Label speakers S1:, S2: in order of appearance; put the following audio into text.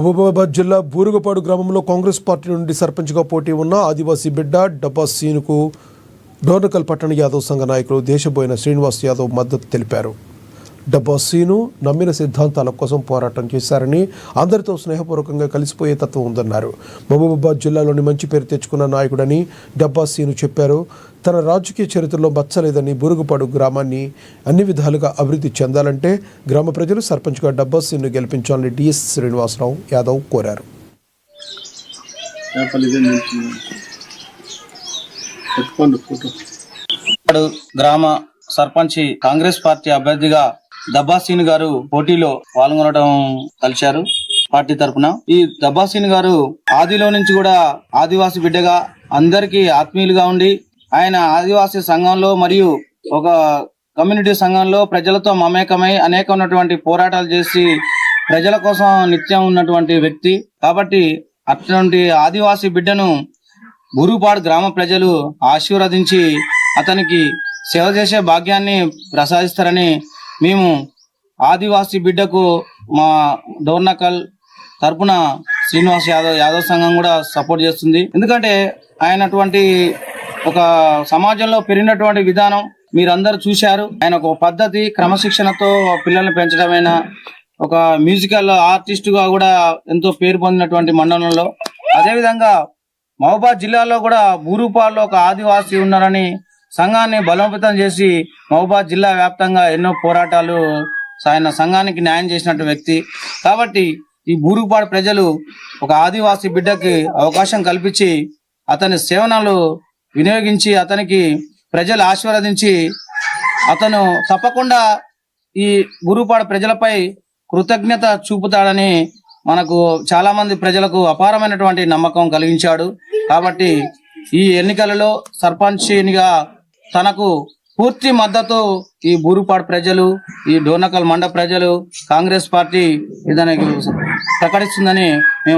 S1: మహబూబాబాద్ జిల్లా బూరుగుపాడు గ్రామంలో కాంగ్రెస్ పార్టీ నుండి సర్పంచ్గా పోటీ ఉన్న ఆదివాసీ బిడ్డ డబ్బా సీనుకు డోర్నకల్ పట్టణ యాదవ్ సంఘ నాయకులు దేశబోయిన శ్రీనివాస్ యాదవ్ మద్దతు తెలిపారు. డబ్బా సీను నమ్మిన సిద్ధాంతాల కోసం పోరాటం చేశారని, అందరితో స్నేహపూర్వకంగా కలిసిపోయే తత్వం ఉందన్నారు. మహబూబాబాద్ జిల్లాలోని మంచి పేరు తెచ్చుకున్న నాయకుడని డబ్బా సీను చెప్పారు. తన రాజకీయ చరిత్రలో మచ్చలేదని బూరుగుపాడు గ్రామాన్ని అన్ని విధాలుగా అభివృద్ధి చెందాలంటే గ్రామ ప్రజలు సర్పంచ్గా డబ్బా సీను గెలిపించాలని డిఎస్ శ్రీనివాసరావు యాదవ్ కోరారు.
S2: గ్రామ సర్పంచ్ కాంగ్రెస్ పార్టీ అభ్యర్థిగా డబ్బా సీను గారు పోటీలో పాల్గొనడం కలిశారు పార్టీ తరఫున. ఈ డబ్బా సీను గారు ఆదిలో నుంచి కూడా ఆదివాసీ బిడ్డగా అందరికీ ఆత్మీయులుగా ఉండి ఆయన ఆదివాసీ సంఘంలో మరియు ఒక కమ్యూనిటీ సంఘంలో ప్రజలతో మమేకమై అనేకమైనటువంటి పోరాటాలు చేసి ప్రజల కోసం నిత్యం ఉన్నటువంటి వ్యక్తి. కాబట్టి అటువంటి ఆదివాసీ బిడ్డను బూరుగుపాడు గ్రామ ప్రజలు ఆశీర్వదించి అతనికి సేవ చేసే భాగ్యాన్ని ప్రసాదిస్తారని మేము ఆదివాసీ బిడ్డకు మా డోర్నకల్ తరపున శ్రీనివాస్ యాదవ్ సంఘం కూడా సపోర్ట్ చేస్తుంది. ఎందుకంటే ఆయనటువంటి ఒక సమాజంలో పెరిగినటువంటి విధానం మీరందరూ చూశారు. ఆయన ఒక పద్ధతి క్రమశిక్షణతో పిల్లల్ని పెంచడమైనా ఒక మ్యూజికల్ ఆర్టిస్టుగా కూడా ఎంతో పేరు పొందినటువంటి మండలంలో, అదేవిధంగా మహబూబాబాద్ జిల్లాలో కూడా బూరుగుపాడులో ఒక ఆదివాసీ ఉన్నారని సంఘాన్ని బలోపేతం చేసి మహబూబాబాద్ జిల్లా వ్యాప్తంగా ఎన్నో పోరాటాలు ఆయన సంఘానికి న్యాయం చేసినట్టు వ్యక్తి. కాబట్టి ఈ బూరుగుపాడు ప్రజలు ఒక ఆదివాసీ బిడ్డకి అవకాశం కల్పించి అతని సేవనాలు వినియోగించి అతనికి ప్రజలు ఆశీర్వదించి అతను తప్పకుండా ఈ బూరుగుపాడు ప్రజలపై కృతజ్ఞత చూపుతాడని మనకు చాలా మంది ప్రజలకు అపారమైనటువంటి నమ్మకం కలిగించాడు. కాబట్టి ఈ ఎన్నికలలో సర్పంచ్గా తనకు పూర్తి మద్దతు ఈ బూరుగుపాడు ప్రజలు, ఈ డోర్నకల్ మండల ప్రజలు, కాంగ్రెస్ పార్టీ ఇతనికి ప్రకటిస్తుందని మేము